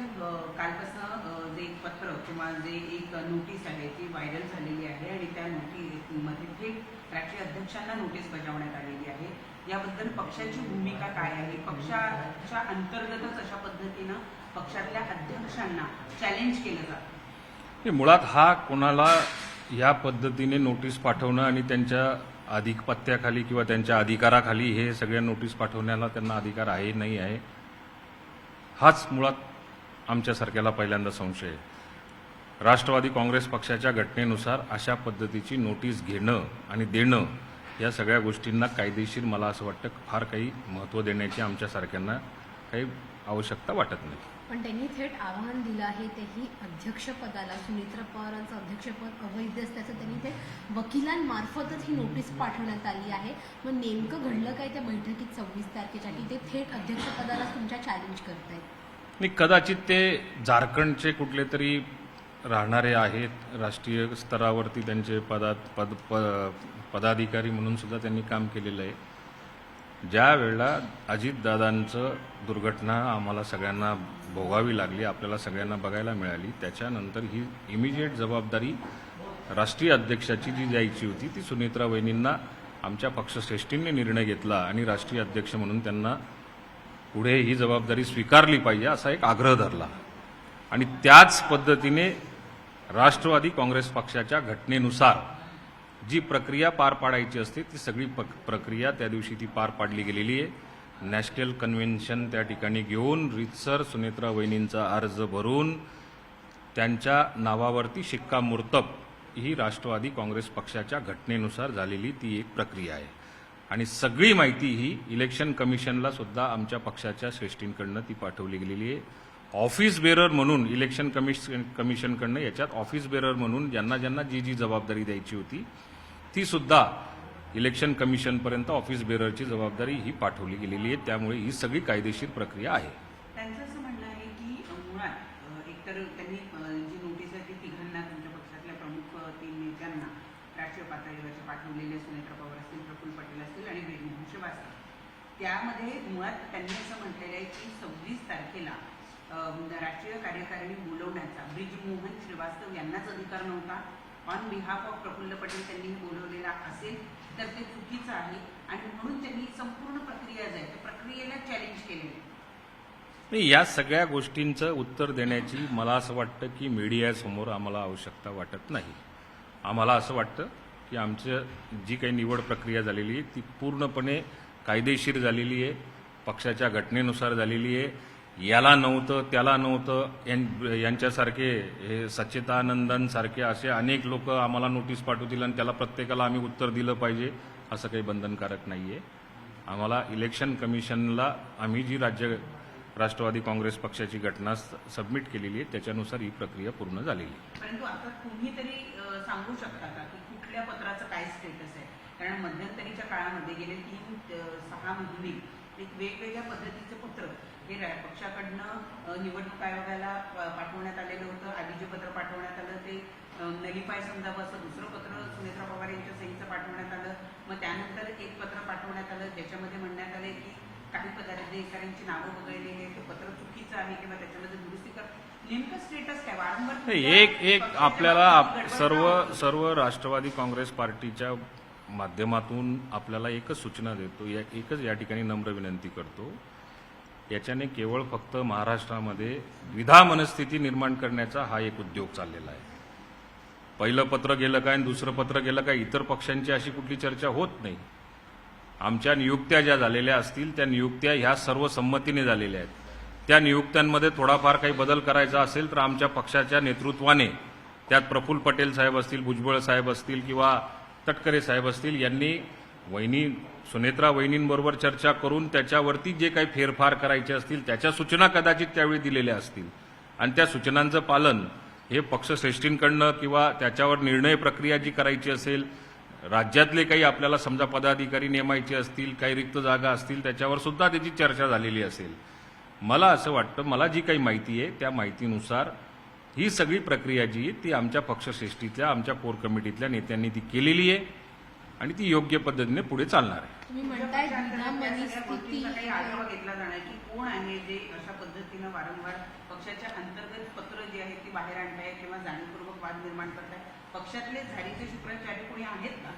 साहेब कालपासून जे एक पत्र किंवा जे एक नोटीस आहे ती व्हायरल झालेली आहे आणि त्या नोटीसमध्ये थेट राष्ट्रीय अध्यक्षांना नोटीस बजावण्यात आलेली आहे। याबद्दल पक्षाची भूमिका काय आहे? पक्षाच्या अंतर्गतच अशा पद्धतीनं पक्षातल्या अध्यक्षांना चॅलेंज केलं जातं। मुळात हा कोणाला या पद्धतीने नोटीस पाठवणं आणि त्यांच्या अधिपत्याखाली किंवा त्यांच्या अधिकाराखाली हे सगळ्या नोटीस पाठवण्याला त्यांना अधिकार आहे नाही आहे हाच मुळात आमच्यासारख्याला पहिल्यांदा संशय आहे। राष्ट्रवादी काँग्रेस पक्षाच्या घटनेनुसार अशा पद्धतीची नोटीस घेणं आणि देणं या सगळ्या गोष्टींना कायदेशीर मला असं वाटतं फार काही महत्त्व देण्याची आमच्यासारख्यांना काही आवश्यकता वाटत नाही। पण त्यांनी थेट आव्हान दिलं आहे तेही अध्यक्षपदाला सुनेत्रा पवारांचं अध्यक्षपद अवैध असल्याचं त्यांनी ते वकिलांमार्फतच ही नोटीस पाठवण्यात आली आहे। मग नेमकं घडलं काय त्या बैठकीत 26 तारखेच्या की ते थेट अध्यक्षपदाला तुमच्या चॅलेंज करतायत? नाही, कदाचित ते झारखंडचे कुठले तरी राहणारे आहेत, राष्ट्रीय स्तरावरती त्यांचे पदाधिकारी म्हणून सुद्धा त्यांनी काम केलेलं आहे। ज्या वेळेला अजितदादांचं दुर्घटना आम्हाला सगळ्यांना भोगावी लागली, आपल्याला सगळ्यांना बघायला मिळाली, त्याच्यानंतर ही इमिजिएट जबाबदारी राष्ट्रीय अध्यक्षाची जी द्यायची होती ती सुनेत्रा वहिनींना आमच्या पक्षश्रेष्ठींनी निर्णय घेतला आणि राष्ट्रीय अध्यक्ष म्हणून त्यांना पुढे ही जबाबदारी स्वीकारली पाहिजे असा एक आग्रह धरला आणि त्याच पद्धतीने राष्ट्रवादी काँग्रेस पक्षाच्या घटनेनुसार जी प्रक्रिया पार पाडायची असते ती सगळी प्रक्रिया त्या दिवशी ती पार पाडली गेलेली आहे। नॅशनल कन्व्हेन्शन त्या ठिकाणी घेऊन रीतसर सुनेत्रा वहिनींचा अर्ज भरून त्यांच्या नावावरती शिक्कामोर्तब ही राष्ट्रवादी काँग्रेस पक्षाच्या घटनेनुसार झालेली ती एक प्रक्रिया आहे आणि सगळी माहिती ही इलेक्शन कमिशनला सुद्धा आमच्या पक्षाच्या श्रेष्ठींकडनं ती पाठवली गेलेली आहे। ऑफिस बेरर म्हणून इलेक्शन कमिशनकडनं याच्यात ऑफिस बेरर म्हणून ज्यांना ज्यांना जी जी जबाबदारी द्यायची होती ती सुद्धा इलेक्शन कमिशनपर्यंत ऑफिस बेररची जबाबदारी ही पाठवली गेलेली आहे। त्यामुळे ही सगळी कायदेशीर प्रक्रिया आहे। त्यांचं असं म्हणणं आहे की मुळात एकतर त्यांनी जी नोटीस आहे ती तिघांना तुमच्या पक्षातल्या प्रमुख 3 नेत्यांना राष्ट्रीय पातळीवरच्या पाठवलेले सुनेत्रा पवार असतील, प्रफुल्ल पटेल असतील आणि ब्रिजमोहन श्रीवास्तव, त्यामध्ये मुळात त्यांनी असं म्हटलेलं आहे की 26 तारखेला राष्ट्रीय कार्यकारिणी बोलवण्याचा ब्रिजमोहन श्रीवास्तव यांनाच अधिकार नव्हता। On behalf of Praful Patel त्यांनी बोलवलेला असेल तर ते चुकीचं आहे आणि म्हणून त्यांनी संपूर्ण प्रक्रिया जी आहे त्या प्रक्रियेला चॅलेंज केलेलं नाही। या सगळ्या गोष्टींचं उत्तर देण्याची मला असं वाटतं की मीडियासमोर आम्हाला आवश्यकता वाटत नाही। आम्हाला असं वाटतं की आमचं जी काही निवड प्रक्रिया झालेली आहे ती पूर्णपणे कायदेशीर झालेली आहे, पक्षाच्या घटनेनुसार झालेली आहे। याला नव्हतं त्याला नव्हतं यांच्यासारखे हे सच्चिदानंदांसारखे असे अनेक लोक आम्हाला नोटीस पाठवतील आणि त्याला प्रत्येकाला आम्ही उत्तर दिलं पाहिजे असं काही बंधनकारक नाही आहे। आम्हाला इलेक्शन कमिशनला आम्ही जी राष्ट्रवादी काँग्रेस पक्षाची घटना सबमिट केलेली आहे त्याच्यानुसार ही प्रक्रिया पूर्ण झालेली आहे। परंतु आता तुम्ही तरी सांगू शकता का की कुठल्या पत्राचं काय स्टेटस आहे? कारण मध्यंतरीच्या काळामध्ये गेले 3-6 महिने एक वेगवेगळ्या पद्धतीचं पत्र हे पक्षाकडनं निवडणूक आयोगाला पाठवण्यात आलेलं होतं। आधी जे पत्र पाठवण्यात आलं ते नलिफाय समजावं असं दुसरं पत्र सुनेत्रा पवार यांच्या सहीचं पाठवण्यात आलं। मग त्यानंतर एक पत्र पाठवण्यात आलं ज्याच्यामध्ये म्हणण्यात आले की काही पदाधिकाऱ्यांची नावं वगळलेली आहे, ते पत्र चुकीचं आहे किंवा त्याच्यामध्ये दुरुस्ती कर। नेमकं स्टेटस काय? वारंवार एक आपल्याला सर्व राष्ट्रवादी काँग्रेस पार्टीच्या माध्यमातून आपल्याला एकच सूचना देतो, एकच या ठिकाणी नम्र विनंती करतो, याच्याने केवळ फक्त महाराष्ट्रामध्ये द्विधा मनस्थिती निर्माण करण्याचा हा एक उद्योग चाललेला आहे। पहिलं पत्र गेलं काय आणि दुसरं पत्र गेलं काय, इतर पक्षांची अशी कुठली चर्चा होत नाही। आमच्या नियुक्त्या ज्या झालेल्या असतील त्या नियुक्त्या ह्या सर्व संमतीने झालेल्या आहेत। त्या नियुक्त्यांमध्ये थोडाफार काही बदल करायचा असेल तर आमच्या पक्षाच्या नेतृत्वाने, त्यात प्रफुल्ल पटेल साहेब असतील, भुजबळ साहेब असतील किंवा तटकरे साहेब असतील, यांनी सुनेत्रा वहिनींबरोबर चर्चा करून त्याच्यावरती जे काही फेरफार करायचे असतील त्याच्या सूचना कदाचित त्यावेळी दिलेल्या असतील आणि त्या सूचनांचं पालन हे पक्षश्रेष्ठींकडनं किंवा त्याच्यावर निर्णय प्रक्रिया जी करायची असेल, राज्यातले काही आपल्याला समजा पदाधिकारी नेमायचे असतील, काही रिक्त जागा असतील त्याच्यावर सुद्धा त्याची चर्चा झालेली असेल। मला असं वाटतं, मला जी काही माहिती आहे त्या माहितीनुसार ही सगळी प्रक्रिया जी आहे ती आमच्या पक्षश्रेष्ठीतल्या, आमच्या कोर कमिटीतल्या नेत्यांनी ती केलेली आहे आणि ती योग्य पद्धतीने पुढे चालणार आहे। तुम्ही म्हणताय काही आढावा घेतला जाणार की कोण आहे जे अशा पद्धतीनं वारंवार पक्षाच्या अंतर्गत पत्र जी आहे ती बाहेर आणताय किंवा जाणीवपूर्वक वाद निर्माण करताय? पक्षातले झाडीचे शुक्राचार्य कोणी आहेत का?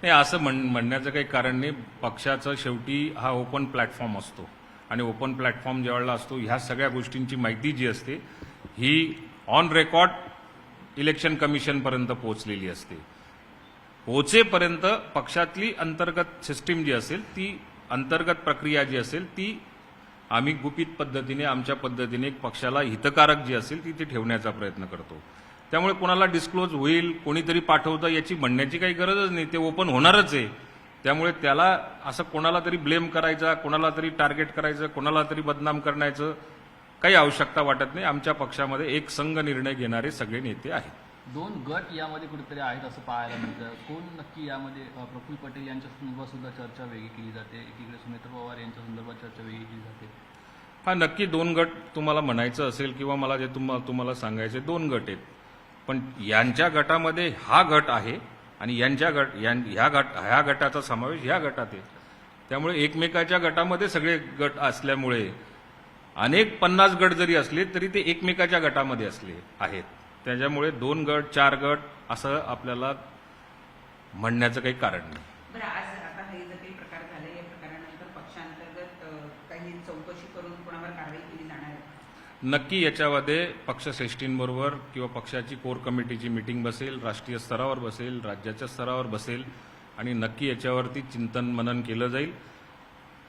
नाही, असं म्हणण्याचं काही कारण नाही. पक्षाचं शेवटी हा ओपन प्लॅटफॉर्म असतो आणि ओपन प्लॅटफॉर्म ज्यावेळेला असतो ह्या सगळ्या गोष्टींची माहिती जी असते ही ऑन रेकॉर्ड इलेक्शन कमिशनपर्यंत पोहोचलेली असते. पोहोचेपर्यंत पक्षातली अंतर्गत सिस्टीम जी असेल ती अंतर्गत प्रक्रिया जी असेल ती आम्ही गुपित पद्धतीने आमच्या पद्धतीने पक्षाला हितकारक जी असेल ती ठेवण्याचा प्रयत्न करतो. त्यामुळे कोणाला डिस्क्लोज होईल, कोणीतरी पाठवतं याची म्हणण्याची काही गरजच नाही. ते ओपन होणारच आहे. त्यामुळे त्याला असं कोणाला तरी ब्लेम करायचा, कोणाला तरी टार्गेट करायचं, कोणाला तरी बदनाम करण्याचं काही आवश्यकता वाटत नाही. आमच्या पक्षामध्ये एक संघ निर्णय घेणारे सगळे नेते आहेत. 2 गट यामध्ये कुठेतरी आहेत असं पाहायला मिळतं. कोण नक्की यामध्ये? प्रफुल्ल पटेल यांच्या संदर्भात सुद्धा चर्चा वेगळी केली जाते, एकीकडे सुनेत्रा पवार यांच्या संदर्भात चर्चा वेगळी केली जाते. हा, नक्की 2 गट तुम्हाला म्हणायचं असेल किंवा मला जे तुम्हाला सांगायचे 2 गट आहेत. पण यांच्या गटामध्ये हा गट आहे आणि ह्या गटाचा समावेश ह्या गटात आहे. त्यामुळे एकमेकाच्या गटामध्ये सगळे गट असल्यामुळे अनेक 50 गट जरी असले तरी ते एकमेकाच्या गटामध्ये असले आहेत. त्याच्यामुळे 2 गट 4 गट असं आपल्याला म्हणण्याचं काही कारण नाही. बरं, आज आता हे जे काही प्रकार झाले या प्रकारानंतर पक्षांतर्गत काही चौकशी करून कोणावर कारवाई केली जाणार आहे? नक्की याच्यामध्ये पक्षश्रेष्ठींबरोबर किंवा पक्षाची कोर कमिटीची मीटिंग बसेल, राष्ट्रीय स्तरावर बसेल, राज्याच्या स्तरावर बसेल आणि नक्की याच्यावरती चिंतन मनन केलं जाईल.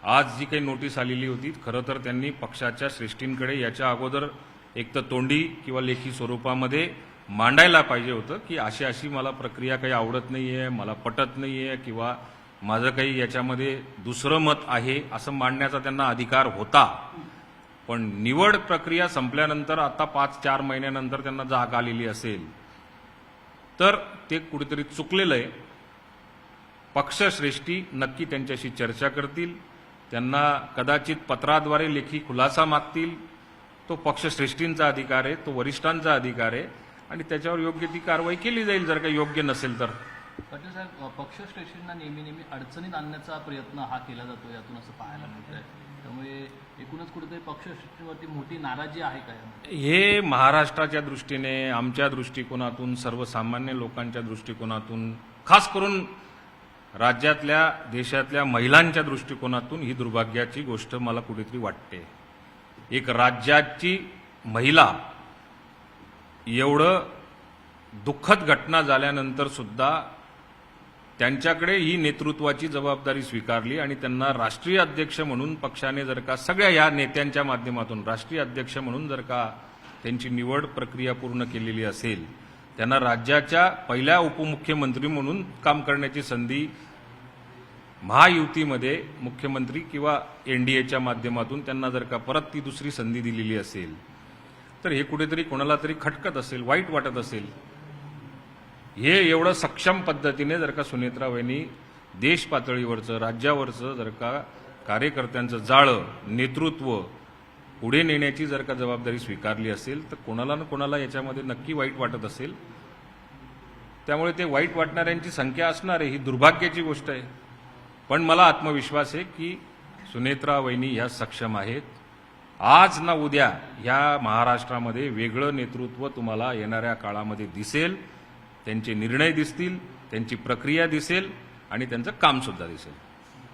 आज जी काही नोटीस आलेली होती खरं तर त्यांनी पक्षाच्या श्रेष्ठींकडे याच्या अगोदर एक तर तोंडी किंवा लेखी स्वरूपामध्ये मांडायला पाहिजे होतं की अशी मला प्रक्रिया काही आवडत नाहीये, मला पटत नाहीये किंवा माझं काही याच्यामध्ये दुसरं मत आहे असं मांडण्याचा त्यांना अधिकार होता. पण निवड प्रक्रिया संपल्यानंतर आता 5-4 महिन्यानंतर त्यांना जाग आलेली असेल तर ते कुठेतरी चुकलेलं आहे. पक्षश्रेष्ठी नक्की त्यांच्याशी चर्चा करतील, त्यांना कदाचित पत्राद्वारे लेखी खुलासा मागतील. तो पक्षश्रेष्ठींचा अधिकार आहे, तो वरिष्ठांचा अधिकार आहे आणि त्याच्यावर योग्य ती कारवाई केली जाईल जर काही योग्य नसेल तर. पाटील साहेब, पक्षश्रेष्ठींना नेहमी अडचणीत आणण्याचा प्रयत्न हा केला जातो यातून असं पाहायला मिळतंय. त्यामुळे एकूणच कुठेतरी पक्षश्रेष्ठीवरती मोठी नाराजी आहे का यामध्ये? हे महाराष्ट्राच्या दृष्टीने, आमच्या दृष्टिकोनातून, सर्वसामान्य लोकांच्या दृष्टिकोनातून, खास करून राज्यातल्या देशातल्या महिलांच्या दृष्टिकोनातून ही दुर्भाग्याची गोष्ट मला कुठेतरी वाटते. एक राज्याची महिला एवढं दुःखद घटना झाल्यानंतर सुद्धा त्यांच्याकडे ही नेतृत्वाची जबाबदारी स्वीकारली आणि त्यांना राष्ट्रीय अध्यक्ष म्हणून पक्षाने जर का सगळ्या या नेत्यांच्या माध्यमातून राष्ट्रीय अध्यक्ष म्हणून जर का त्यांची निवड प्रक्रिया पूर्ण केलेली असेल, त्यांना राज्याच्या पहिल्या उपमुख्यमंत्री म्हणून काम करण्याची संधी महायुतीमध्ये मुख्यमंत्री किंवा एनडीएच्या माध्यमातून त्यांना जर का परत ती दुसरी संधी दिलेली असेल तर हे कुठेतरी कोणाला तरी खटकत असेल, वाईट वाटत असेल. हे एवढं सक्षम पद्धतीने जर का सुनेत्रा वहिनी देश पातळीवरचं, राज्यावरचं जर का कार्यकर्त्यांचं जाळं, नेतृत्व पुढे नेण्याची जर का जबाबदारी स्वीकारली असेल तर कोणाला ना कोणाला याच्यामध्ये नक्की वाईट वाटत असेल. त्यामुळे ते वाईट वाटणाऱ्यांची संख्या असणार आहे, ही दुर्भाग्याची गोष्ट आहे. पण मला आत्मविश्वास आहे की सुनेत्रा वहिनी ह्या सक्षम आहेत. आज ना उद्या ह्या महाराष्ट्रामध्ये वेगळं नेतृत्व तुम्हाला येणाऱ्या काळामध्ये दिसेल. त्यांचे निर्णय दिसतील, त्यांची प्रक्रिया दिसेल आणि त्यांचं काम सुद्धा दिसेल.